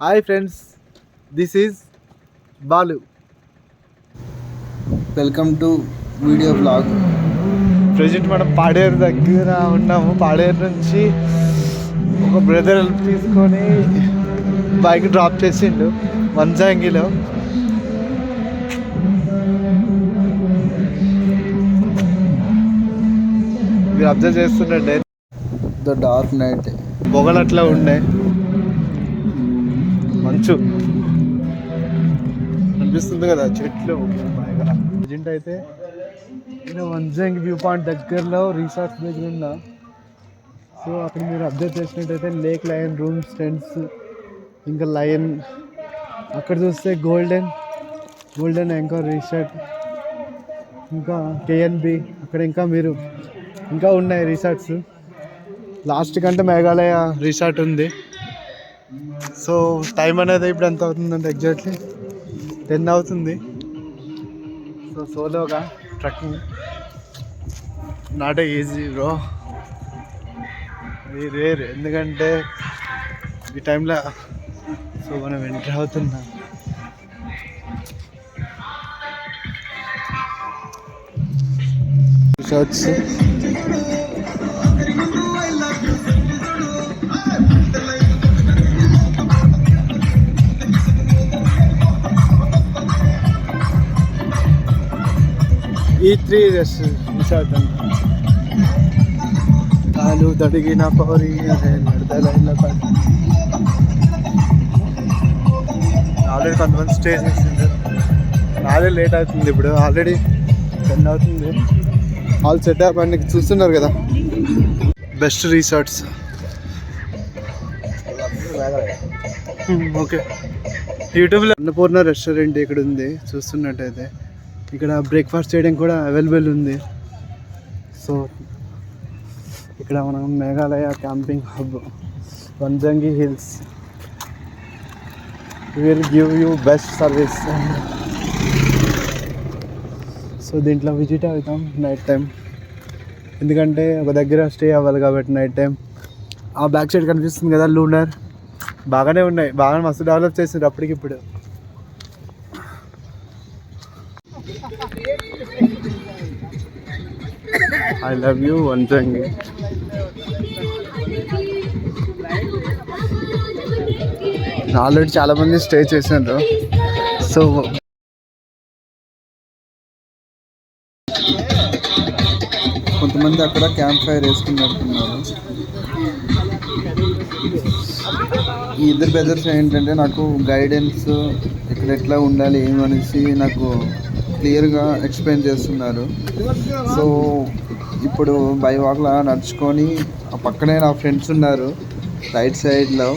Hi friends, this is Balu. Welcome to video blog. Present మనం పాడేరు దగ్గర ఉన్నాము. పాడేరు నుంచి ఒక బ్రదర్ హెల్ప్ తీసుకొని బైక్ డ్రాప్ చేసిండు వంజంగిలో. మీరు అబ్జర్వ్ చేస్తుండే ద డార్క్ నైట్ పొగలు అట్లా ఉండే, మంచు అనిపిస్తుంది కదా, చెట్లు బాగా. ప్రజెంట్ అయితే నేను వంజంగి వ్యూ పాయింట్ దగ్గరలో రిసార్ట్స్ దగ్గర ఉన్నా. సో అక్కడ మీరు అబ్జర్వ్ చేసినట్టయితే లేక్ లయన్ రూమ్స్, టెంట్స్, ఇంకా లయన్. అక్కడ చూస్తే గోల్డెన్ యాంకర్ రిసార్ట్, ఇంకా కేఎన్బి. అక్కడ ఇంకా ఉన్నాయి రిసార్ట్స్. లాస్ట్ కంటే మేఘాలయ రిసార్ట్ ఉంది. సో టైం అనేది ఇప్పుడు ఎంత అవుతుందంటే ఎగ్జాక్ట్లీ 10 అవుతుంది. సో సోలోగా trekking not easy bro, very rare. ఎందుకంటే ఈ టైంలో సో మనం ఎంటర్ అవుతున్నాం. రిసార్ట్స్ E3 రిసార్ట్ అండి. కాలు తడిగిన పౌరి ఆల్రెడీ కొంతమంది స్టే చేసింది. ఆల్రెడీ లేట్ అవుతుంది, ఇప్పుడు ఆల్రెడీ 10 అవుతుంది. ఆల్ సెటప్ అన్ని చూస్తున్నారు కదా. Best resorts. ఓకే, యూట్యూబ్లో అన్నపూర్ణ రెస్టారెంట్ ఇక్కడ ఉంది. చూస్తున్నట్టయితే ఇక్కడ బ్రేక్ఫాస్ట్ చేయడం కూడా అవైలబుల్ ఉంది. సో ఇక్కడ మనం Meghalaya camping hub Vanjangi hills will give you best service. So దీంట్లో విజిట్ అవుతాం నైట్ టైం, ఎందుకంటే ఒక దగ్గర స్టే అవ్వాలి కాబట్టి నైట్ టైం. ఆ బ్యాక్ సైడ్ కనిపిస్తుంది కదా లూనర్, బాగానే ఉన్నాయి, బాగా మస్తు డెవలప్ చేసిండ్రు అప్పటికిప్పుడు. I love you Vanjangi. Already చాలామంది స్టే చేశారు. సో కొంతమంది అక్కడ క్యాంప్ ఫైర్ వేసుకున్నట్టున్నారు. ఈ ఇద్దరు బ్రదర్స్ ఏంటంటే నాకు గైడెన్స్, ఇక్కడ ఎట్లా ఉండాలి ఏమనేసి నాకు క్లియర్గా ఎక్స్ప్లెయిన్ చేస్తున్నారు. సో ఇప్పుడు బై వాక్లా నడుచుకొని ఆ పక్కనే నా ఫ్రెండ్స్ ఉన్నారు రైట్ సైడ్లో.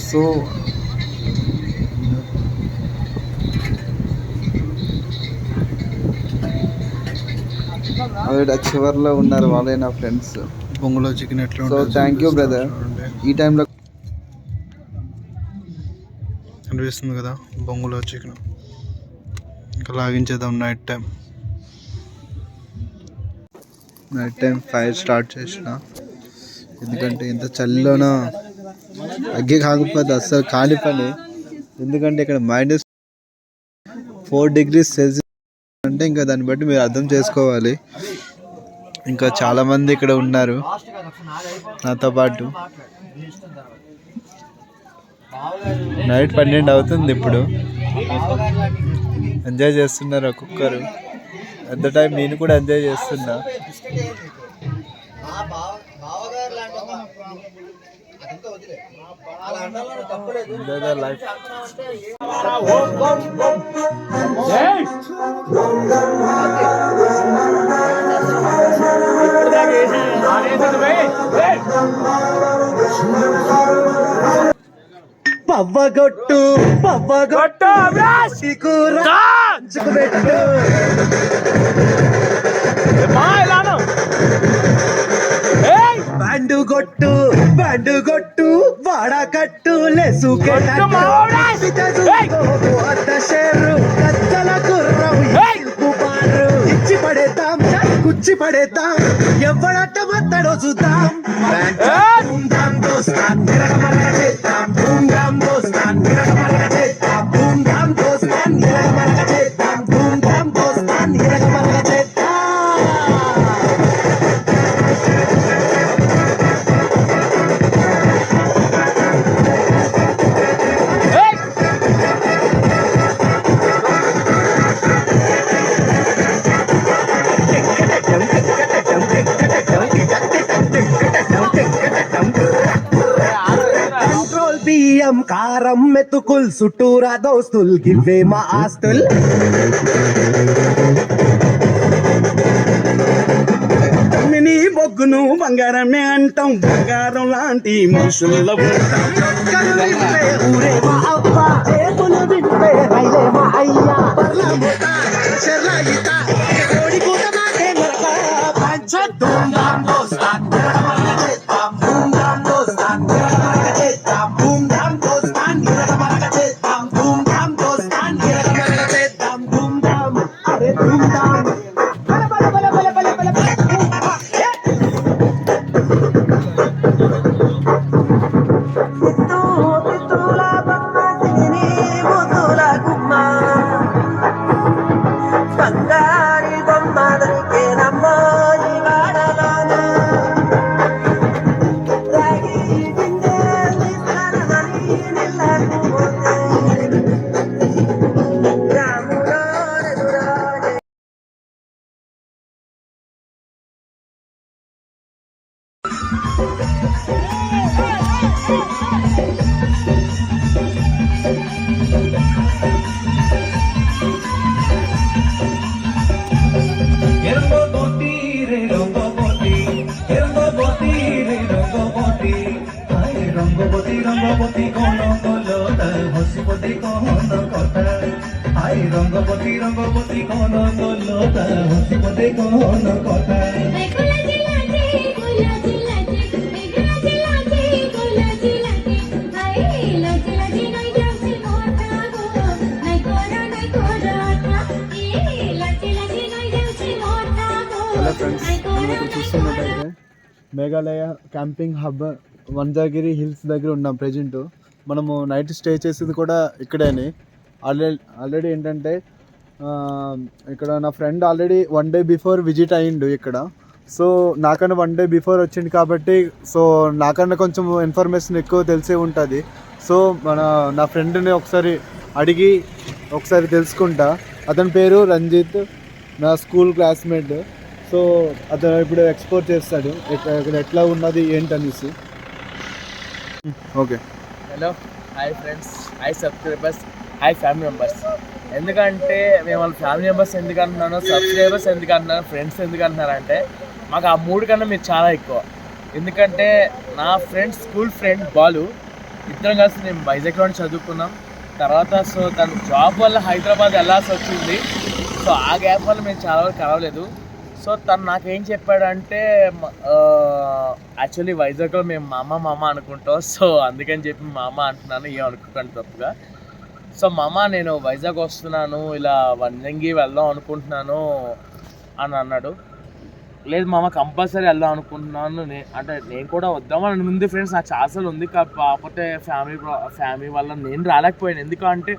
సో ఆవిడ చివరిలో ఉన్నారు, వాళ్ళే నా ఫ్రెండ్స్. బొంగులో చికెన్ ఎట్లా సో థ్యాంక్ యూ బ్రదర్. ఈ టైంలో అనిపిస్తుంది కదా బొంగులో చికెన్. ఇంకా లాగించేద్దాం. నైట్ టైం ఫైర్ స్టార్ట్ చేసిన, ఎందుకంటే ఇంత చలిలోన అగ్గి కాకపోతే అస్సలు కాని పని. ఎందుకంటే ఇక్కడ -4 degrees సెల్సియస్ అంటే ఇంకా దాన్ని బట్టి మీరు అర్థం చేసుకోవాలి. ఇంకా చాలామంది ఇక్కడ ఉన్నారు నాతో పాటు. నైట్ 12 అవుతుంది ఇప్పుడు. ఎంజాయ్ చేస్తున్నారు ఒక్కొక్కరు. అట్ ద టైం నేను కూడా ఎంజాయ్ చేస్తున్నా. Enjoy the life. పవ్వగొట్టు బ్యాండు కొట్టు వాడకట్టు లేసుకెట్టు ఇచ్చి పడేతాం కుచ్చి పడేతాం ఎవడట్ట మత్తడో చూద్దాం. దోస్తాం బియ్యం కారం మెతుకుల్ చుట్టూరా దోస్తుల్ గివ్వే మా ఆస్తుల్ మినీ బొగ్గును బంగారమే అంటాం బంగారం లాంటి మనుషుల్లో ఉంటాం కళ్ళు విప్పే ఊరే మా అవ్వ చేతులు విప్పే రైలే మా అయ్యా పర్ల మూత చెర్ల ఈత కోడి కూత మాటే నరక పంచ ధూమ్ ధామ్ దోస్తాన్ ధూమ్ ధామ్ దోస్తాన్ ధూమ్ ధామ్ దోస్తాన్ ధూమ్ ధామ్ దోస్తాన్ ధూమ్ ధామ్ అరే ధూమ్ ధామ్ బల బల బల బల బల బల బల తిత్తుల బొమ్మ సిరి ముద్దుల గుమ్మ బంగారి బొమ్మ దొరికేనమ్మ ఈ వాడలోన రాగి గింజ విస్తరమని నిల్లకు పోతే రాములో రఘురాజే রঙ্গবতী কোন কলতা হসিপতি কোন কথা হাই রঙ্গবতী কোন কলতা হসিপতি কোন কথা హలో ఫ్రెండ్స్, మనం ఇప్పుడు చూస్తున్నట్టయితే మేఘాలయ క్యాంపింగ్ హబ్ వంజాగిరి హిల్స్ దగ్గర ఉన్నాం ప్రజెంట్. మనము నైట్ స్టే చేసేది కూడా ఇక్కడేనే. ఆల్రెడీ ఏంటంటే ఇక్కడ నా friend already 1 day before visit అయ్యిండు ఇక్కడ. సో నాకన్నా 1 డే బిఫోర్ వచ్చింది కాబట్టి సో నాకన్నా కొంచెం ఇన్ఫర్మేషన్ ఎక్కువ తెలిసే ఉంటుంది. సో నా ఫ్రెండ్ని ఒకసారి అడిగి ఒకసారి తెలుసుకుంటా. అతని పేరు రంజిత్, నా స్కూల్ క్లాస్మేట్. సో అతను ఇప్పుడు ఎక్స్ప్లోర్ చేస్తాడు ఇక్కడ ఎట్లా ఉన్నది ఏంటనేసి. Okay, hello, hi friends, hi subscribers, hi family members. ఎందుకంటే మేము వాళ్ళ ఫ్యామిలీ మెంబర్స్ ఎందుకు అంటున్నాను, సబ్స్క్రైబర్స్ ఎందుకు అంటున్నాను, ఫ్రెండ్స్ ఎందుకు అంటున్నారంటే మాకు ఆ 3 కన్నా మీరు చాలా ఎక్కువ. ఎందుకంటే నా ఫ్రెండ్స్, స్కూల్ ఫ్రెండ్ బాలు, ఇద్దరం కలిసి మేము వైజాగ్లో చదువుకున్నాం. తర్వాత సో తను జాబ్ వల్ల హైదరాబాద్ వెళ్ళాల్సి వచ్చింది. సో ఆ గ్యాప్ వల్ల మేము చాలా వరకు కలవలేదు. సో తను నాకేం చెప్పాడంటే యాక్చువల్లీ వైజాగ్లో మేము మామ అనుకుంటాం. సో అందుకని చెప్పి మామ అంటున్నాను, ఏమనుకోకండి తప్పుగా. సో మామ నేను వైజాగ్ వస్తున్నాను, ఇలా వంజంగి వెళ్దాం అనుకుంటున్నాను అని అన్నాడు. లేదు మామ కంపల్సరీ వెళ్దాం అనుకుంటున్నాను. అంటే నేను కూడా వద్దామని ఉంది ఫ్రెండ్స్, నాకు చాలాసార్లు ఉంది. కాకపోతే ఫ్యామిలీ వల్ల నేను రాలేకపోయాను. ఎందుకంటే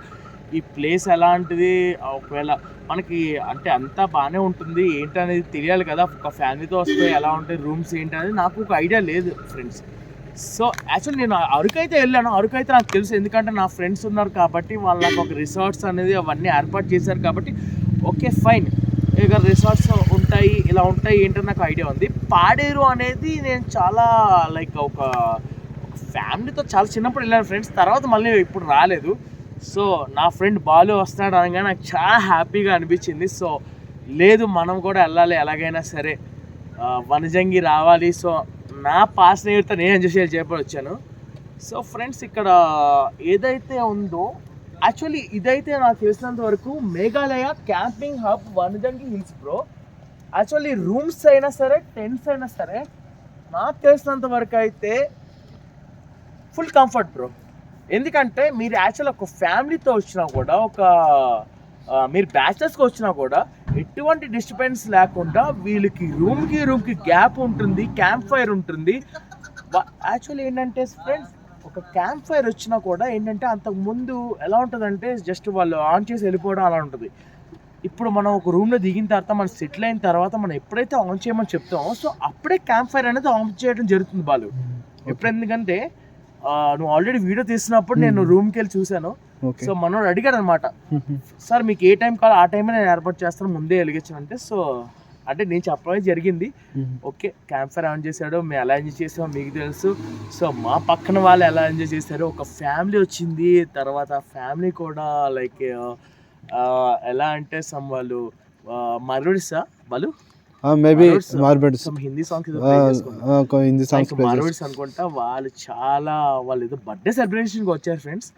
ఈ ప్లేస్ ఎలాంటిది, ఒకవేళ మనకి అంటే అంతా బాగానే ఉంటుంది ఏంటనేది తెలియాలి కదా. ఒక ఫ్యామిలీతో వస్తే ఎలా ఉంటాయి, రూమ్స్ ఏంటి అనేది నాకు ఒక ఐడియా లేదు ఫ్రెండ్స్. సో యాక్చువల్లీ నేను అరకు అయితే వెళ్ళాను. అరకు అయితే నాకు తెలుసు, ఎందుకంటే నా ఫ్రెండ్స్ ఉన్నారు కాబట్టి వాళ్ళకి ఒక రిసార్ట్స్ అనేది అవన్నీ ఏర్పాటు చేశారు కాబట్టి ఓకే ఫైన్. ఇక రిసార్ట్స్ ఉంటాయి, ఇలా ఉంటాయి ఏంటని నాకు ఐడియా ఉంది. పాడేరు అనేది నేను చాలా లైక్ ఒక ఫ్యామిలీతో చాలా చిన్నప్పుడు వెళ్ళాను ఫ్రెండ్స్. తర్వాత మళ్ళీ ఇప్పుడు రాలేదు. సో నా ఫ్రెండ్ బాలు వస్తాడు అనగా నాకు చాలా హ్యాపీగా అనిపించింది. సో లేదు మనం కూడా వెళ్ళాలి, ఎలాగైనా సరే వనజంగి రావాలి. సో నా పాస్ నేర్తో నేను ఎంజాయ్ చెప్పి వచ్చాను. సో ఫ్రెండ్స్ ఇక్కడ ఏదైతే ఉందో యాక్చువల్లీ ఇదైతే నాకు తెలిసినంత వరకు Meghalaya camping hub Vanajangi hills bro. Actually rooms అయినా సరే, టెంట్స్ అయినా సరే నాకు తెలిసినంత వరకు అయితే ఫుల్ కంఫర్ట్ బ్రో. ఎందుకంటే మీరు యాక్చువల్ ఒక ఫ్యామిలీతో వచ్చినా కూడా, మీరు బ్యాచిలర్స్కి వచ్చినా కూడా ఎటువంటి డిస్టర్బెన్స్ లేకుండా వీళ్ళకి రూమ్కి గ్యాప్ ఉంటుంది, క్యాంప్ ఫైర్ ఉంటుంది. యాక్చువల్లీ ఏంటంటే ఫ్రెండ్స్ ఒక క్యాంప్ ఫైర్ వచ్చినా కూడా ఏంటంటే అంతకుముందు ఎలా ఉంటుందంటే జస్ట్ వాళ్ళు ఆన్ చేసి వెళ్ళిపోవడం అలా ఉంటుంది. ఇప్పుడు మనం ఒక రూమ్లో దిగిన తర్వాత మనం సెటిల్ అయిన తర్వాత మనం ఎప్పుడైతే ఆన్ చేయమని చెప్తామో సో అప్పుడే క్యాంప్ ఫైర్ అనేది ఆన్ చేయడం జరుగుతుంది బాలు. ఎప్పుడు ఎందుకంటే నువ్వు ఆల్రెడీ వీడియో తీసినప్పుడు నేను రూమ్కి వెళ్ళి చూశాను. సో మనోడు అడిగాడు అనమాట, సార్ మీకు ఏ టైం కావాలో ఆ టైమే నేను ఏర్పాటు చేస్తాను, ముందే వెలిగించాను అంటే. సో అంటే నేను చెప్పడమే జరిగింది. ఓకే, క్యాంప్ ఫైర్ ఆన్ చేశాడు, మేము ఎలా ఎంజాయ్ చేసామో మీకు తెలుసు. సో మా పక్కన వాళ్ళు ఎలా ఎంజాయ్ చేశారో, ఒక ఫ్యామిలీ వచ్చింది, తర్వాత ఆ ఫ్యామిలీ కూడా లైక్ ఎలా అంటే సమ్ వాళ్ళు మరొడిసా వాళ్ళు మేబీ మార్బర్డ్స్ some Hindi songs Hindi songs మరొడిస్ అనుకుంటా. వాళ్ళు ఏదో బర్త్డే సెలబ్రేషన్కి వచ్చారు ఫ్రెండ్స్.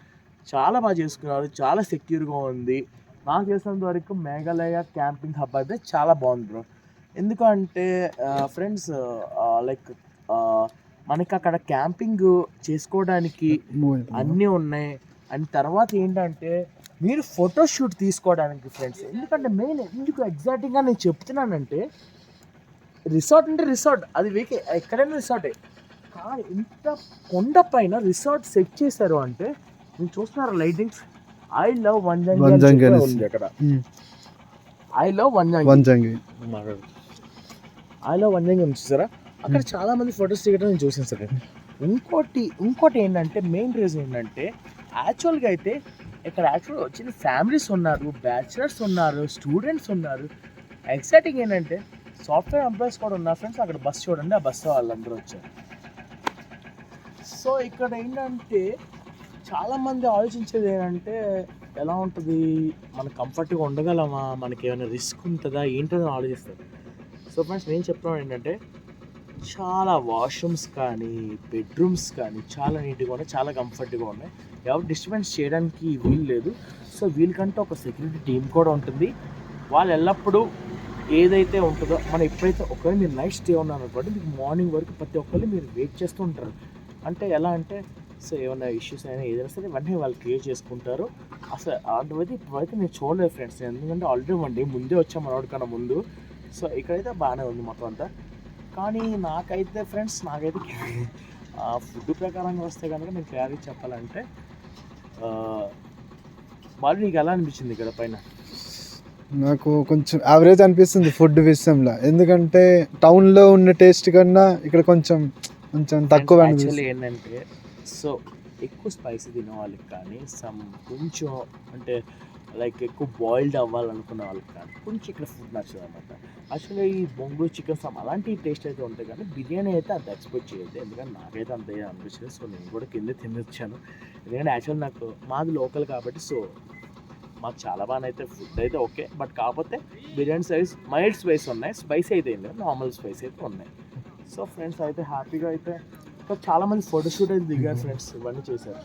చాలా బాగా చేసుకున్నారు, చాలా సెక్యూర్గా ఉంది. నాకు తెలిసినంత వరకు మేఘాలయ క్యాంపింగ్ హబ్ అయితే చాలా బాగుంది బ్రో. ఎందుకంటే ఫ్రెండ్స్ లైక్ మనకి అక్కడ క్యాంపింగ్ చేసుకోవడానికి అన్నీ ఉన్నాయి. అండ్ తర్వాత ఏంటంటే మీరు ఫోటోషూట్ తీసుకోవడానికి ఫ్రెండ్స్. ఎందుకంటే మెయిన్ ఎందుకు ఎగ్జాక్ట్గా నేను చెప్తున్నానంటే రిసార్ట్ అంటే రిసార్ట్, అది వేకే ఎక్కడైనా రిసార్టే, కానీ ఇంత కొండ పైన రిసార్ట్ సెట్ చేశారు అంటే మీరు చూస్తున్నారు లైటింగ్స్. ఐ లవ్ వంజంగి ఉంది అక్కడ. ఐ లవ్ వంజంగి చూసారా, అక్కడ చాలా మంది ఫొటోస్ దిగడం నేను చూసాను సార్. ఇంకోటి ఏంటంటే మెయిన్ రీజన్ ఏంటంటే యాక్చువల్గా అయితే ఇక్కడ యాక్చువల్గా వచ్చిన ఫ్యామిలీస్ ఉన్నారు, బ్యాచిలర్స్ ఉన్నారు, స్టూడెంట్స్ ఉన్నారు. ఎక్సైటింగ్ ఏంటంటే సాఫ్ట్వేర్ ఎంప్లాయీస్ కూడా ఉన్నారు ఫ్రెండ్స్. అక్కడ బస్ చూడండి, ఆ బస్సు వాళ్ళందరూ వచ్చారు. సో ఇక్కడ ఏంటంటే చాలామంది ఆలోచించేది ఏంటంటే ఎలా ఉంటుంది, మనం కంఫర్ట్గా ఉండగలమా, మనకి ఏమైనా రిస్క్ ఉంటుందా ఏంటని ఆలోచిస్తారు. సో ఫ్రెండ్స్ నేను చెప్తున్నాను ఏంటంటే చాలా వాష్రూమ్స్ కానీ బెడ్రూమ్స్ కానీ చాలా నీట్గా ఉన్నాయి, చాలా కంఫర్ట్గా ఉన్నాయి. ఎవరు డిస్టర్బెన్స్ చేయడానికి వీలు లేదు. సో వీళ్ళకంటే ఒక సెక్యూరిటీ టీం కూడా ఉంటుంది. వాళ్ళు ఎల్లప్పుడూ ఏదైతే ఉంటుందో మనం ఎప్పుడైతే ఒకవేళ మీరు నైట్ స్టే ఉన్నారనుకోండి, మీకు మార్నింగ్ వరకు ప్రతి ఒక్కరు మీరు వెయిట్ చేస్తూ ఉంటారు. అంటే ఎలా అంటే సో ఏమైనా ఇష్యూస్ అయినా ఏదైనా సరే వెంటనే వాళ్ళు క్లియర్ చేసుకుంటారు. అసలు అలాంటివైతే ఇప్పుడైతే నేను చూడలేదు ఫ్రెండ్స్, ఎందుకంటే ఆల్రెడీ 1 డే ముందే వచ్చాం మనోడి కన్నా ముందు. సో ఇక్కడైతే బాగానే ఉంది మొత్తం అంతా. కానీ నాకైతే ఫ్రెండ్స్ ఫుడ్ ప్రకారంగా వస్తే కనుక నేను క్లియర్గా చెప్పాలంటే వాళ్ళు నీకు ఎలా అనిపించింది ఇక్కడ పైన? నాకు కొంచెం యావరేజ్ అనిపిస్తుంది ఫుడ్ విషయంలో. ఎందుకంటే టౌన్లో ఉన్న టేస్ట్ కన్నా ఇక్కడ కొంచెం తక్కువ యాక్చువల్లీ ఏంటంటే సో ఎక్కువ స్పైసీ తినే వాళ్ళకి కానీ కొంచెం అంటే లైక్ ఎక్కువ బాయిల్డ్ అవ్వాలనుకున్న వాళ్ళకి కానీ కొంచెం ఇక్కడ ఫుడ్ నచ్చదు అనమాట. యాక్చువల్లీ ఈ బొంగు చికెన్ అలాంటి టేస్ట్ అయితే ఉంటాయి, కానీ బిర్యానీ అయితే అంత ఎక్స్పెక్ట్ చేయదు. ఎందుకంటే నాకైతే అంత అనిపించలేదు. సో నేను కూడా కింద తినొచ్చాను. ఎందుకంటే యాక్చువల్ నాకు మాది లోకల్ కాబట్టి సో మాకు చాలా బాగా అయితే ఫుడ్ అయితే ఓకే. బట్ కాకపోతే బిర్యానీ సైజ్ మైల్డ్ స్పైస్ ఉన్నాయి, స్పైసీ అయితే ఏం లేదు, నార్మల్ స్పైస్ అయితే ఉన్నాయి. సో ఫ్రెండ్స్ అయితే హ్యాపీగా అయితే చాలామంది ఫోటోషూట్ అయితే దిగారు ఫ్రెండ్స్, ఇవన్నీ చేశారు.